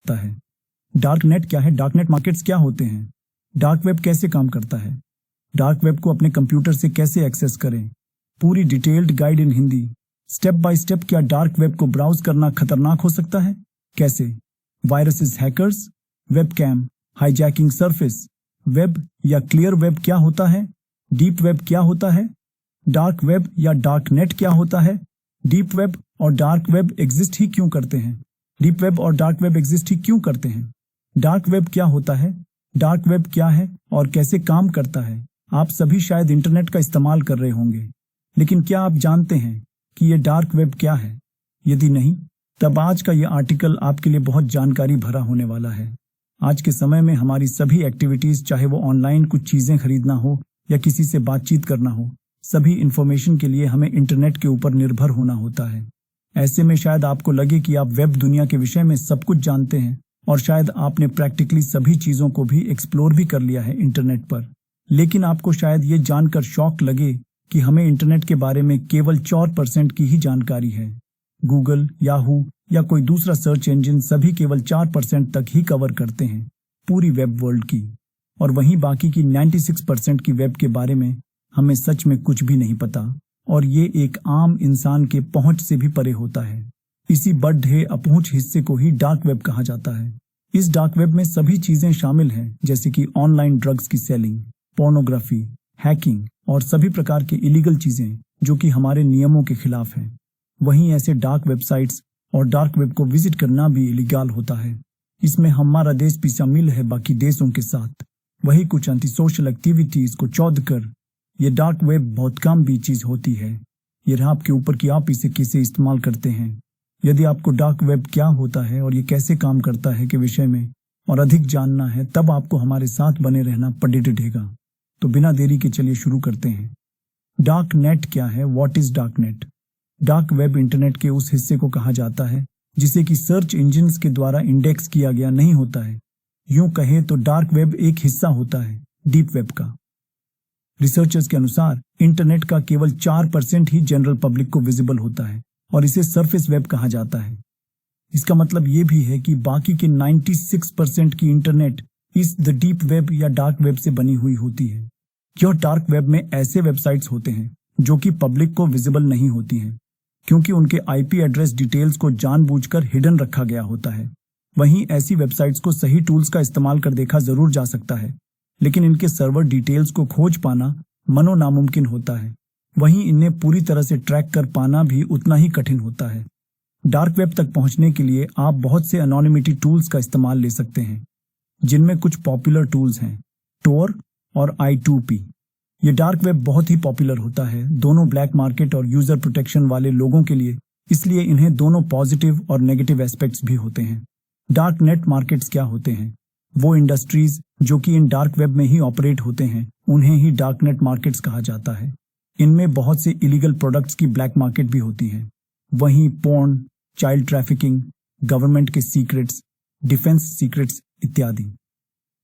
सकता है। Dark net क्या है? डार्क नेट मार्केट्स क्या होते हैं? डार्क वेब कैसे काम करता है? डार्क वेब को अपने कंप्यूटर से कैसे एक्सेस करें? पूरी detailed guide in Hindi, step by step. क्या डार्क वेब को ब्राउज करना खतरनाक हो सकता है? कैसे? Viruses, hackers, webcam, hijacking, surface web या क्लियर वेब क्या होता है? डीप वेब क्या होता है? डार्क वेब या डार्क नेट क्या होता है? डीप वेब और डार्क वेब एग्जिस्ट ही क्यों करते हैं? डीप वेब और डार्क वेब एग्जिस्ट ही क्यों करते हैं? डार्क वेब क्या होता है? डार्क वेब क्या है और कैसे काम करता है? आप सभी शायद इंटरनेट का इस्तेमाल कर रहे होंगे, लेकिन क्या आप जानते हैं कि ये डार्क वेब क्या है? यदि नहीं, तब आज का ये आर्टिकल आपके लिए बहुत जानकारी भरा होने वाला है। आज के समय में हमारी सभी एक्टिविटीज, चाहे वो ऑनलाइन कुछ चीजें खरीदना हो या किसी से बातचीत करना हो, सभी इंफॉर्मेशन के लिए हमें इंटरनेट के ऊपर निर्भर होना होता है। ऐसे में शायद आपको लगे कि आप वेब दुनिया के विषय में सब कुछ जानते हैं और शायद आपने प्रैक्टिकली सभी चीजों को भी एक्सप्लोर भी कर लिया है इंटरनेट पर। लेकिन आपको शायद ये जानकर शॉक लगे कि हमें इंटरनेट के बारे में केवल 4% की ही जानकारी है। गूगल, याहू या कोई दूसरा सर्च इंजन सभी केवल 4% तक ही कवर करते हैं पूरी वेब वर्ल्ड की, और वहीं बाकी की 96% की वेब के बारे में हमें सच में कुछ भी नहीं पता, और ये एक आम इंसान के पहुंच से भी परे होता है। इसी बढ़े अपहुंच हिस्से को ही डार्क वेब कहा जाता है। इस डार्क वेब में सभी चीजें शामिल हैं, जैसे कि ऑनलाइन ड्रग्स की सेलिंग, पोर्नोग्राफी, हैकिंग और सभी प्रकार के इलीगल चीजें जो कि हमारे नियमों के खिलाफ हैं। वहीं ऐसे डार्क वेबसाइट्स और डार्क वेब को विजिट करना भी इलीगल होता है। इसमें हमारा देश भी शामिल है बाकी देशों के साथ। वही कुछ एंटी सोशल एक्टिविटीज को छोड़कर ये डार्क वेब बहुत कम भी चीज होती है। ये रहा आपके ऊपर कि आप इसे कैसे इस्तेमाल करते हैं। यदि आपको डार्क वेब क्या होता है और ये कैसे काम करता है के विषय में और अधिक जानना है, तब आपको हमारे साथ बने रहना पड़ेगा। तो बिना देरी के चलिए शुरू करते हैं। डार्क नेट क्या है? What is dark net? Dark web internet के उस हिस्से को कहा जाता है जिसे कि सर्च इंजिन्स के द्वारा इंडेक्स किया गया नहीं होता है। यूं कहें तो डार्क वेब एक हिस्सा होता है डीप वेब का। रिसर्चर्स के अनुसार इंटरनेट का केवल 4% ही जनरल पब्लिक को विजिबल होता है और इसे सरफेस वेब कहा जाता है। इसका मतलब ये भी है कि बाकी के 96% की इंटरनेट इस द डीप वेब या डार्क वेब से बनी हुई होती है। यह डार्क वेब में ऐसे वेबसाइट्स होते हैं जो कि पब्लिक को विजिबल नहीं होती हैं, क्योंकि उनके आईपी एड्रेस डिटेल्स को जानबूझकर हिडन रखा गया होता है। वहीं ऐसी वेबसाइट्स को सही टूल्स का इस्तेमाल कर देखा जरूर जा सकता है, लेकिन इनके सर्वर डिटेल्स को खोज पाना मनो नामुमकिन होता है। वहीं इन्हें पूरी तरह से ट्रैक कर पाना भी उतना ही कठिन होता है। डार्क वेब तक पहुंचने के लिए आप बहुत से एनोनिमिटी टूल्स का इस्तेमाल ले सकते हैं, जिनमें कुछ पॉपुलर टूल्स हैं टोर और I2P। ये डार्क वेब बहुत ही पॉपुलर होता है दोनों ब्लैक मार्केट और यूजर प्रोटेक्शन वाले लोगों के लिए, इसलिए इन्हें दोनों पॉजिटिव और नेगेटिव एस्पेक्ट्स भी होते हैं। डार्क नेट मार्केट्स क्या होते हैं? वो इंडस्ट्रीज जो कि इन डार्क वेब में ही ऑपरेट होते हैं, उन्हें ही डार्क नेट मार्केट्स कहा जाता है। इनमें बहुत से इलीगल प्रोडक्ट्स की ब्लैक मार्केट भी होती है। वहीं पोर्न, चाइल्ड ट्रैफिकिंग, गवर्नमेंट के सीक्रेट्स, डिफेंस सीक्रेट्स इत्यादि।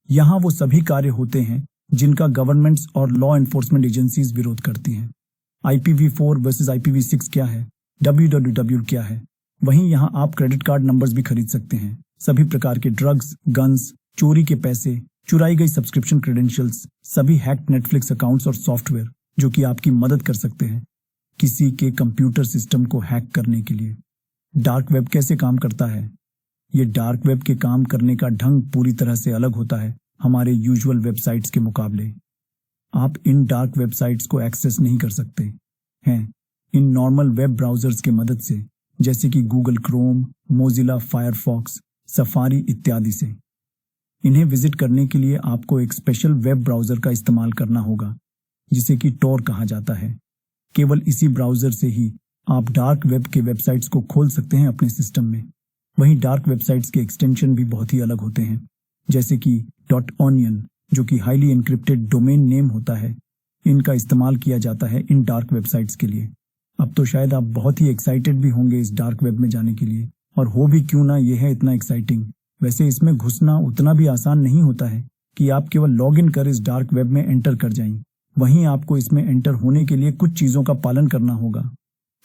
यहाँ वो सभी कार्य होते हैं जिनका गवर्नमेंट्स और लॉ एनफोर्समेंट एजेंसीज विरोध करती हैं। IPv4 वर्सेस IPv6 क्या है? www क्या है? वहीं यहाँ आप क्रेडिट कार्ड नंबर्स भी खरीद सकते हैं। सभी प्रकार के ड्रग्स, गन्स, चोरी के पैसे, चुराई गई सब्सक्रिप्शन क्रेडेंशियल्स, सभी हैक्ड नेटफ्लिक्स अकाउंट्स और सॉफ्टवेयर जो कि आपकी मदद कर सकते हैं किसी के कंप्यूटर सिस्टम को हैक करने के लिए। डार्क वेब कैसे काम करता है? ये डार्क वेब के काम करने का ढंग पूरी तरह से अलग होता है हमारे यूजुअल वेबसाइट्स के मुकाबले। आप इन डार्क वेबसाइट्स को एक्सेस नहीं कर सकते हैं इन नॉर्मल वेब ब्राउजर्स के मदद से, जैसे कि Google Chrome, Mozilla Firefox, safari इत्यादि से। इन्हें विजिट करने के लिए आपको एक स्पेशल वेब ब्राउजर का इस्तेमाल करना होगा जिसे कि टोर कहा जाता है। केवल इसी ब्राउजर से ही आप डार्क वेब के वेबसाइट्स को खोल सकते हैं अपने सिस्टम में। वहीं डार्क वेबसाइट्स के एक्सटेंशन भी बहुत ही अलग होते हैं, जैसे कि .onion जो कि हाईली एन्क्रिप्टेड डोमेन नेम होता है। इनका इस्तेमाल किया जाता है इन डार्क वेबसाइट्स के लिए। अब तो शायद आप बहुत ही एक्साइटेड भी होंगे इस डार्क वेब में जाने के लिए, और हो भी क्यों ना, ये है इतना एक्साइटिंग। वैसे इसमें घुसना उतना भी आसान नहीं होता है कि आप केवल लॉग इन कर इस डार्क वेब में एंटर कर जाएं। वहीं आपको इसमें एंटर होने के लिए कुछ चीजों का पालन करना होगा।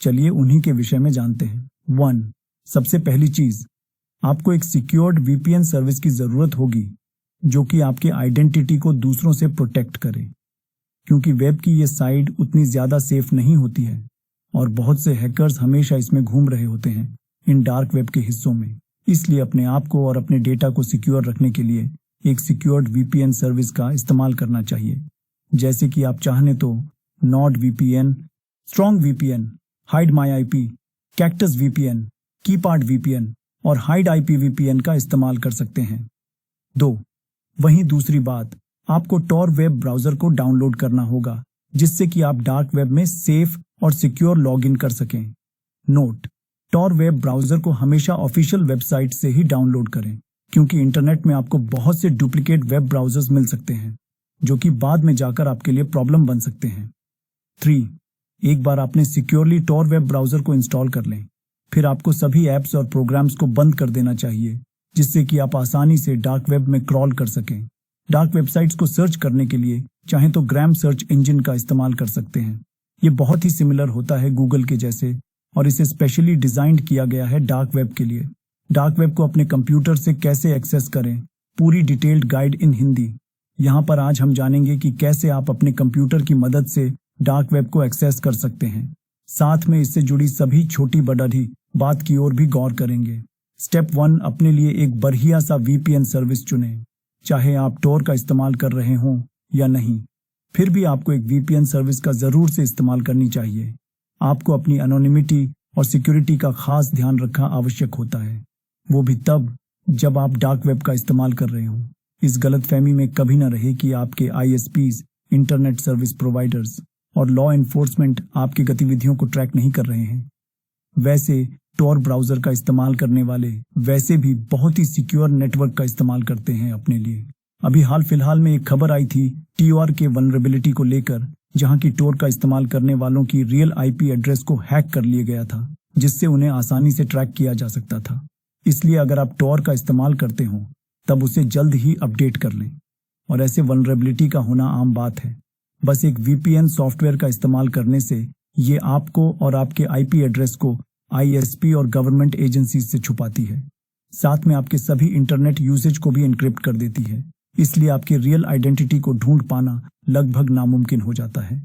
चलिए उन्हीं के विषय में जानते हैं। 1. सबसे पहली चीज, आपको एक सिक्योर्ड वीपीएन सर्विस की जरूरत होगी जो कि आपके आइडेंटिटी को दूसरों से प्रोटेक्ट करे, क्योंकि वेब की ये साइड उतनी ज्यादा सेफ नहीं होती है और बहुत से हैकर्स हमेशा इसमें घूम रहे होते हैं इन डार्क वेब के हिस्सों में। इसलिए अपने आप को और अपने डेटा को सिक्योर रखने के लिए एक सिक्योर्ड वीपीएन सर्विस का इस्तेमाल करना चाहिए, जैसे कि आप चाहें तो Nord VPN, strong VPN, hide my IP, cactus VPN, keypad VPN और हाइड आईपी वीपीएन का इस्तेमाल कर सकते हैं। 2. वहीं दूसरी बात, आपको टॉर वेब ब्राउजर को डाउनलोड करना होगा जिससे कि आप डार्क वेब में सेफ और सिक्योर लॉगिन कर सकें। नोट: टॉर वेब ब्राउजर को हमेशा ऑफिशियल वेबसाइट से ही डाउनलोड करें, क्योंकि इंटरनेट में आपको बहुत से डुप्लीकेट वेब ब्राउजर्स मिल सकते हैं जो कि बाद में जाकर आपके लिए प्रॉब्लम बन सकते हैं। 3. एक बार आपने सिक्योरली टॉर वेब ब्राउजर को इंस्टॉल कर लें, फिर आपको सभी ऐप्स और प्रोग्राम्स को बंद कर देना चाहिए जिससे कि आप आसानी से डार्क वेब में क्रॉल कर सकें। डार्क वेबसाइट्स को सर्च करने के लिए चाहें तो ग्रैम सर्च इंजन का इस्तेमाल कर सकते हैं। ये बहुत ही सिमिलर होता है गूगल के जैसे और इसे स्पेशली डिजाइंड किया गया है डार्क वेब के लिए। डार्क वेब को अपने कंप्यूटर से कैसे एक्सेस करें, पूरी डिटेल्ड गाइड इन हिंदी। यहाँ पर आज हम जानेंगे कि कैसे आप अपने कंप्यूटर की मदद से डार्क वेब को एक्सेस कर सकते हैं। साथ में इससे जुड़ी सभी छोटी बड़ी बात की ओर भी गौर करेंगे। स्टेप 1, अपने लिए एक बढ़िया सा वीपीएन सर्विस चुनें। चाहे आप टॉर का इस्तेमाल कर रहे हों या नहीं, फिर भी आपको एक वीपीएन सर्विस का जरूर से इस्तेमाल करनी चाहिए। आपको अपनी एनोनिमिटी और सिक्योरिटी का खास ध्यान रखना आवश्यक होता है, वो भी तब जब आप डार्क वेब का इस्तेमाल कर रहे हों। इस गलतफहमी में कभी न रहे कि आपके आईएसपीज, इंटरनेट सर्विस प्रोवाइडर्स और लॉ एनफोर्समेंट आपकी गतिविधियों को ट्रैक नहीं कर रहे हैं। वैसे टॉर ब्राउजर का इस्तेमाल करने वाले वैसे भी बहुत ही सिक्योर नेटवर्क का इस्तेमाल करते हैं अपने लिए। अभी हाल फिलहाल में एक खबर आई थी टीओआर के वल्नरेबिलिटी को लेकर, जहां की टॉर का इस्तेमाल करने वालों की रियल आईपी एड्रेस को हैक कर लिया गया था, जिससे उन्हें आसानी से ट्रैक किया जा सकता था। इसलिए अगर आप टॉर का इस्तेमाल करते हो तब उसे जल्द ही अपडेट कर लें। और ऐसे वल्नरेबिलिटी का होना आम बात है। बस एक वीपीएन सॉफ्टवेयर का इस्तेमाल करने से ये आपको और आपके आईपी एड्रेस को आईएसपी और गवर्नमेंट एजेंसी से छुपाती है। साथ में आपके सभी इंटरनेट यूसेज को भी एन्क्रिप्ट कर देती है। इसलिए आपकी रियल आइडेंटिटी को ढूंढ पाना लगभग नामुमकिन हो जाता है।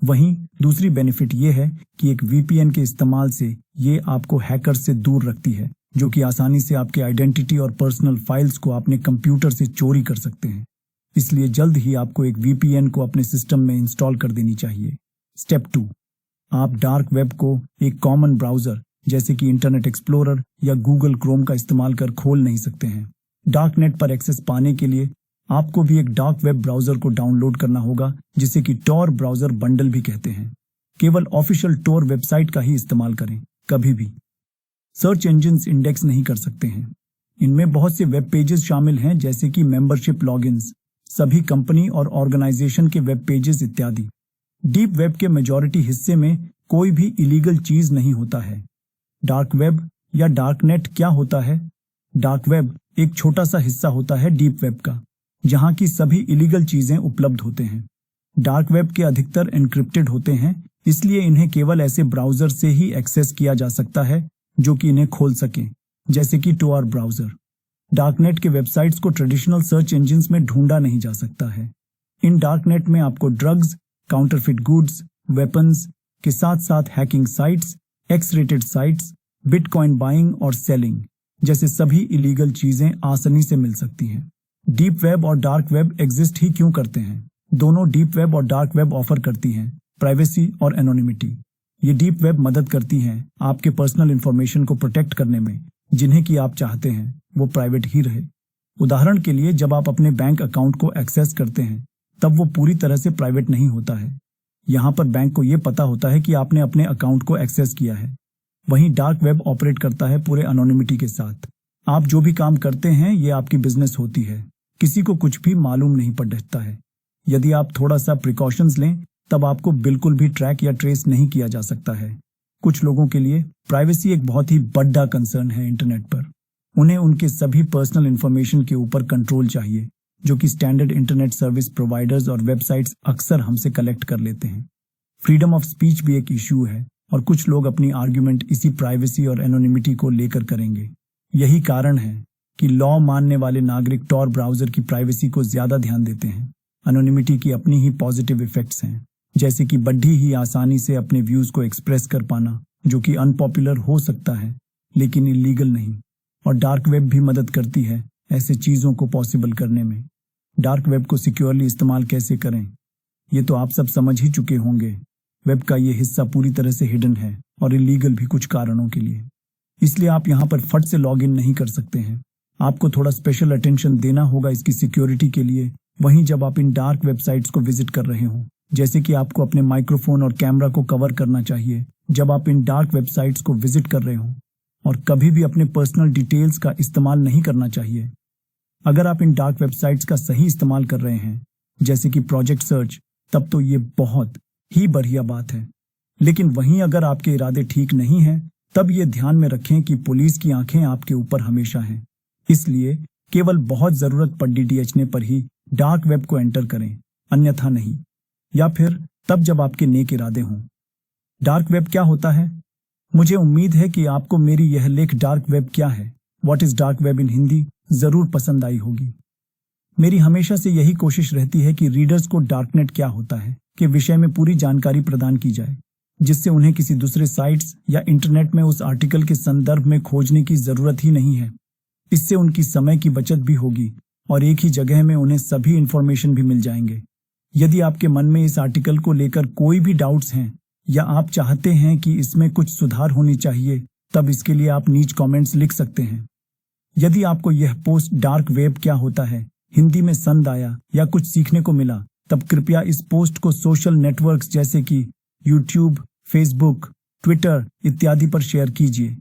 वहीं दूसरी बेनिफिट ये है कि एक वीपीएन के इस्तेमाल से ये आपको हैकर्स से दूर रखती है, जो कि आसानी से आपके आइडेंटिटी और पर्सनल फाइल्स को अपने कंप्यूटर से चोरी कर सकते हैं। इसलिए जल्द ही आपको एक वीपीएन को अपने सिस्टम में इंस्टॉल कर देनी चाहिए। स्टेप 2, आप डार्क वेब को एक कॉमन ब्राउजर जैसे कि इंटरनेट एक्सप्लोरर या गूगल क्रोम का इस्तेमाल कर खोल नहीं सकते हैं। डार्क नेट पर एक्सेस पाने के लिए आपको भी एक डार्क वेब ब्राउजर को डाउनलोड करना होगा, जिसे कि टॉर ब्राउजर बंडल भी कहते हैं। केवल ऑफिशियल टॉर वेबसाइट का ही इस्तेमाल करें, कभी भी सर्च इंजिन्स इंडेक्स नहीं कर सकते हैं। इनमें बहुत से वेब पेजेस शामिल हैं, जैसे कि मेंबरशिप लॉगिन्स, सभी कंपनी और ऑर्गेनाइजेशन के वेब पेजेस इत्यादि। डीप वेब के मेजॉरिटी हिस्से में कोई भी इलीगल चीज नहीं होता है। डार्क वेब या डार्क नेट क्या होता है? डार्क वेब एक छोटा सा हिस्सा होता है डीप वेब का, जहां की सभी इलीगल चीजें उपलब्ध होते हैं। डार्क वेब के अधिकतर एन्क्रिप्टेड होते हैं, इसलिए इन्हें केवल ऐसे ब्राउजर से ही एक्सेस किया जा सकता है जो कि इन्हें खोल सकें, जैसे कि टॉर ब्राउजर। डार्कनेट के वेबसाइट्स को ट्रेडिशनल सर्च इंजिन्स में ढूंढा नहीं जा सकता है। इन डार्कनेट में आपको ड्रग्स, काउंटरफिट गुड्स, वेपन्स के साथ साथ hacking sites, x rated sites, bitcoin buying और सेलिंग जैसे सभी इलीगल चीजें आसानी से मिल सकती हैं। डीप वेब और डार्क वेब एग्जिस्ट ही क्यों करते हैं? दोनों डीप वेब और डार्क वेब ऑफर करती हैं प्राइवेसी और एनोनिमिटी। ये डीप वेब मदद करती हैं आपके पर्सनल इंफॉर्मेशन को प्रोटेक्ट करने में, जिन्हें कि आप चाहते हैं वो प्राइवेट ही रहे। उदाहरण के लिए, जब आप अपने बैंक अकाउंट को एक्सेस करते हैं तब वो पूरी तरह से प्राइवेट नहीं होता है। यहाँ पर बैंक को ये पता होता है कि आपने अपने अकाउंट को एक्सेस किया है। वहीं डार्क वेब ऑपरेट करता है पूरे एनोनिमिटी के साथ। आप जो भी काम करते हैं ये आपकी बिजनेस होती है, किसी को कुछ भी मालूम नहीं पड़ता है। यदि आप थोड़ा सा प्रिकॉशंस लें तब आपको बिल्कुल भी ट्रैक या ट्रेस नहीं किया जा सकता है। कुछ लोगों के लिए प्राइवेसी एक बहुत ही बड़ा कंसर्न है इंटरनेट पर। उन्हें उनके सभी पर्सनल इंफॉर्मेशन के ऊपर कंट्रोल चाहिए, जो कि स्टैंडर्ड इंटरनेट सर्विस प्रोवाइडर्स और वेबसाइट्स अक्सर हमसे कलेक्ट कर लेते हैं। फ्रीडम ऑफ स्पीच भी एक इश्यू है और कुछ लोग अपनी आर्ग्यूमेंट इसी प्राइवेसी और एनोनिमिटी को लेकर करेंगे। यही कारण है कि लॉ मानने वाले नागरिक टॉर ब्राउज़र की प्राइवेसी को ज़्यादा ध्यान देते हैं। एनोनिमिटी की अपनी ही पॉजिटिव इफ़ेक्ट्स हैं, जैसे कि बड़ी ही आसानी से अपने व्यूज़ को एक्सप्रेस कर पाना, जो कि अनपॉपुलर हो सकता है लेकिन इलीगल नहीं। और डार्क वेब भी मदद करती है ऐसे चीज़ों को पॉसिबल करने में। डार्क वेब को सिक्योरली इस्तेमाल कैसे करें, ये तो आप सब समझ ही चुके होंगे। वेब का ये हिस्सा पूरी तरह से हिडन है और इलीगल भी कुछ कारणों के लिए, इसलिए आप यहाँ पर फट से लॉग इन नहीं कर सकते हैं। आपको थोड़ा स्पेशल अटेंशन देना होगा इसकी सिक्योरिटी के लिए। वहीं जब आप इन डार्क वेबसाइट्स को विजिट कर रहे हो, जैसे कि आपको अपने माइक्रोफोन और कैमरा को कवर करना चाहिए जब आप इन डार्क वेबसाइट्स को विजिट कर रहे हो, और कभी भी अपने पर्सनल डिटेल्स का इस्तेमाल नहीं करना चाहिए। अगर आप इन डार्क वेबसाइट्स का सही इस्तेमाल कर रहे हैं, जैसे कि प्रोजेक्ट सर्च, तब तो ये बहुत ही बढ़िया बात है। लेकिन वहीं अगर आपके इरादे ठीक नहीं हैं, तब ये ध्यान में रखें कि पुलिस की आंखें आपके ऊपर हमेशा हैं। इसलिए केवल बहुत ज़रूरत पड़ DDHने पर ही डार्क वेब को एंटर करें, अन्यथा नहीं, या फिर तब जब आपके नेक इरादे हों। डार्क वेब क्या होता है? मुझे उम्मीद है कि आपको मेरी यह लेख डार्क वेब क्या है, व्हाट इज डार्क वेब इन हिंदी, जरूर पसंद आई होगी। मेरी हमेशा से यही कोशिश रहती है कि रीडर्स को डार्कनेट क्या होता है के विषय में पूरी जानकारी प्रदान की जाए, जिससे उन्हें किसी दूसरे साइट्स या इंटरनेट में उस आर्टिकल के संदर्भ में खोजने की जरूरत ही नहीं है। इससे उनकी समय की बचत भी होगी और एक ही जगह में उन्हें सभी इंफॉर्मेशन भी मिल जाएंगे। यदि आपके मन में इस आर्टिकल को लेकर कोई भी डाउट्स हैं या आप चाहते हैं कि इसमें कुछ सुधार होनी चाहिए, तब इसके लिए आप नीचे कमेंट्स लिख सकते हैं। यदि आपको यह पोस्ट डार्क वेब क्या होता है हिंदी में पसंद आया या कुछ सीखने को मिला, तब कृपया इस पोस्ट को सोशल नेटवर्क्स जैसे कि यूट्यूब, फेसबुक, ट्विटर इत्यादि पर शेयर कीजिए।